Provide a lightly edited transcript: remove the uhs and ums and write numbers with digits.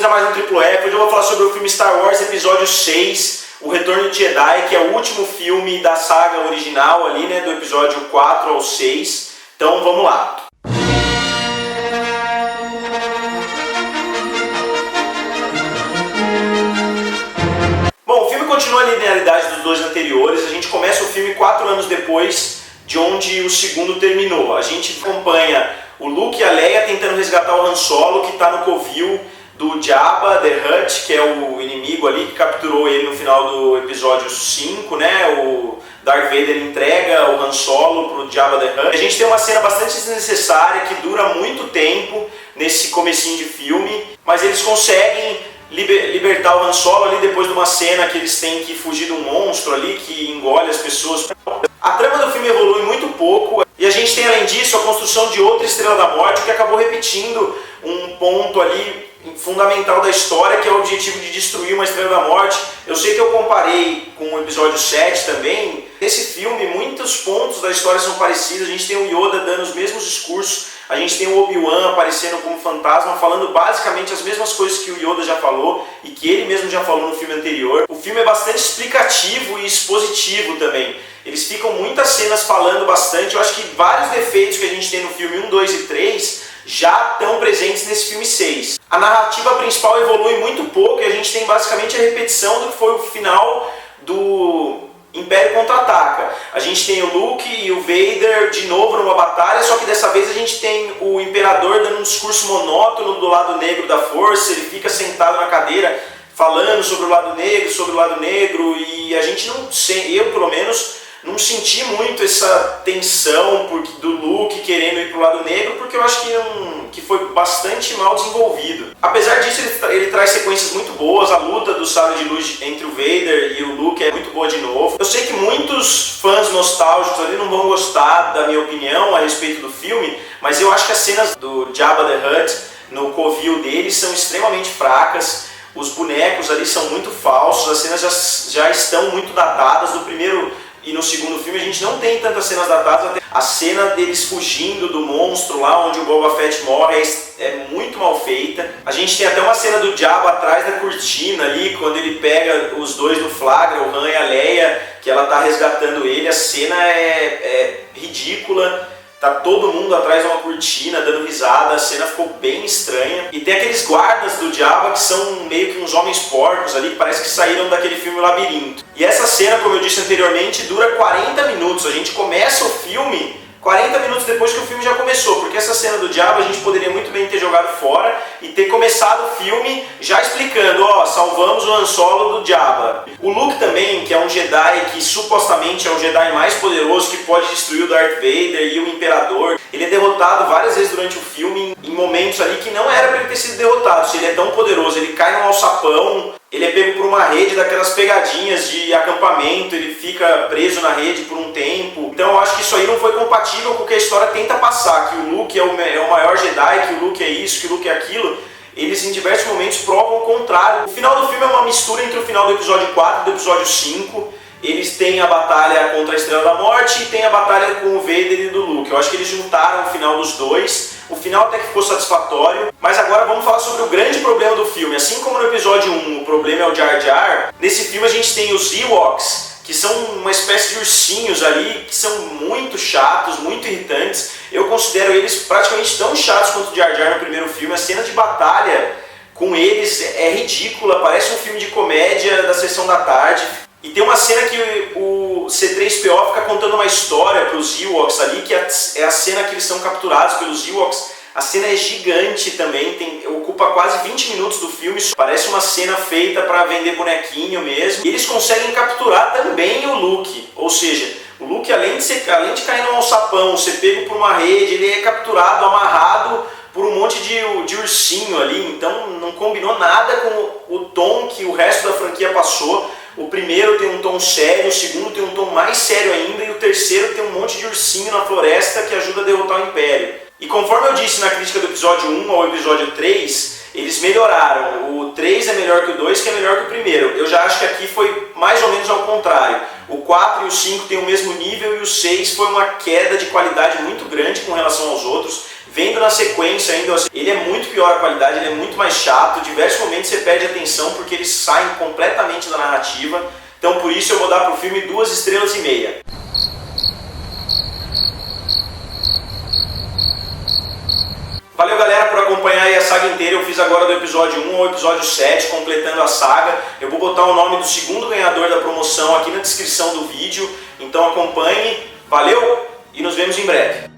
a mais um Triplo F. Hoje eu vou falar sobre o filme Star Wars Episódio 6, O Retorno de Jedi, que é o último filme da saga original ali, né, do episódio 4 ao 6. Então vamos lá. Bom, o filme continua a linearidade dos dois anteriores. A gente começa o filme 4 anos depois de onde o segundo terminou. A gente acompanha o Luke e a Leia tentando resgatar o Han Solo, que está no covil do Jabba the Hutt, que é o inimigo ali que capturou ele no final do episódio 5, né? O Darth Vader entrega o Han Solo pro Jabba the Hutt. A gente tem uma cena bastante desnecessária que dura muito tempo nesse comecinho de filme, mas eles conseguem libertar o Han Solo ali depois de uma cena que eles têm que fugir de um monstro ali que engole as pessoas. A trama do filme evolui muito pouco e a gente tem além disso a construção de outra Estrela da Morte, que acabou repetindo um ponto ali fundamental da história, que é o objetivo de destruir uma Estrela da Morte. Eu sei que eu comparei com o episódio 7 também. Nesse filme muitos pontos da história são parecidos. A gente tem o Yoda dando os mesmos discursos, a gente tem o Obi-Wan aparecendo como fantasma, falando basicamente as mesmas coisas que o Yoda já falou e que ele mesmo já falou no filme anterior. O filme é bastante explicativo e expositivo também. Eles ficam muitas cenas falando bastante. Eu acho que vários defeitos que a gente tem no filme 1, 2 e 3 já estão presentes nesse filme 6. A narrativa principal evolui muito pouco e a gente tem basicamente a repetição do que foi o final do Império Contra-Ataca. A gente tem o Luke e o Vader de novo numa batalha, só que dessa vez a gente tem o Imperador dando um discurso monótono do lado negro da Força. Ele fica sentado na cadeira falando sobre o lado negro, e a gente não, eu pelo menos, não senti muito essa tensão do Luke querendo ir pro lado negro, porque eu acho que foi bastante mal desenvolvido. Apesar disso, ele traz sequências muito boas. A luta do sabre de luz entre o Vader e o Luke é muito boa de novo. Eu sei que muitos fãs nostálgicos ali não vão gostar da minha opinião a respeito do filme, mas eu acho que as cenas do Jabba the Hutt no covil dele são extremamente fracas. Os bonecos ali são muito falsos, as cenas já estão muito datadas. No primeiro e no segundo filme a gente não tem tantas cenas datadas. A cena deles fugindo do monstro lá onde o Boba Fett morre é muito mal feita. A gente tem até uma cena do Jabba atrás da cortina ali, quando ele pega os dois no flagra, o Han e a Leia, que ela tá resgatando ele. A cena é ridícula. Tá todo mundo atrás de uma cortina dando risada, a cena ficou bem estranha. E tem aqueles guardas do Jabba que são meio que uns homens porcos ali, que parece que saíram daquele filme Labirinto. E essa cena, como eu disse anteriormente, dura 40 minutos. A gente começa o filme 40 minutos depois que o filme já começou, porque essa cena do Jabba a gente poderia muito bem ter jogado fora e ter começado o filme já explicando, ó, salvamos o Han Solo do Jabba. O Luke também, que é um Jedi que supostamente é o Jedi mais poderoso, que pode destruir o Darth Vader e o Imperador, ele é derrotado várias vezes durante o filme, em momentos ali que não era para ele ter sido derrotado. Se ele é tão poderoso, ele cai num alçapão, ele é pego por uma rede daquelas pegadinhas de acampamento, ele fica preso na rede por um tempo. Então eu acho que isso aí não foi compatível com o que a história tenta passar, que o Luke é o maior Jedi, que o Luke é isso, que o Luke é aquilo. Eles em diversos momentos provam o contrário. O final do filme é uma mistura entre o final do episódio 4 e do episódio 5. Eles têm a batalha contra a Estrela da Morte e tem a batalha com o Vader e do Luke. Eu acho que eles juntaram o final dos dois. O final até que ficou satisfatório. Mas agora vamos falar sobre o grande problema do filme. Assim como no episódio 1 o problema é o Jar Jar, nesse filme a gente tem os Ewoks, que são uma espécie de ursinhos ali, que são muito chatos, muito irritantes. Eu considero eles praticamente tão chatos quanto o Jar Jar no primeiro filme. A cena de batalha com eles é ridícula, parece um filme de comédia da sessão da tarde. E tem uma cena que o C-3PO fica contando uma história para os Ewoks ali, que é a cena que eles são capturados pelos Ewoks. A cena é gigante também, ocupa quase 20 minutos do filme, parece uma cena feita para vender bonequinho mesmo. E eles conseguem capturar também o Luke, ou seja, o Luke além de cair num alçapão, ser pego por uma rede, ele é capturado, amarrado por um monte de ursinho ali. Então não combinou nada com o tom que o resto da franquia passou. O primeiro tem um tom sério, o segundo tem um tom mais sério ainda, e o terceiro tem um monte de ursinho na floresta que ajuda a derrotar o Império. E conforme eu disse na crítica do episódio 1 ao episódio 3, eles melhoraram. O 3 é melhor que o 2, que é melhor que o primeiro. Eu já acho que aqui foi mais ou menos ao contrário. O 4 e o 5 têm o mesmo nível e o 6 foi uma queda de qualidade muito grande com relação aos outros. Vendo na sequência ainda, ele é muito pior a qualidade, ele é muito mais chato, diversos momentos você perde atenção porque eles saem completamente da narrativa. Então por isso eu vou dar pro filme 2,5 estrelas. Valeu, galera, por acompanhar aí a saga inteira. Eu fiz agora do episódio 1 ao episódio 7, completando a saga. Eu vou botar o nome do segundo ganhador da promoção aqui na descrição do vídeo, então acompanhe. Valeu e nos vemos em breve.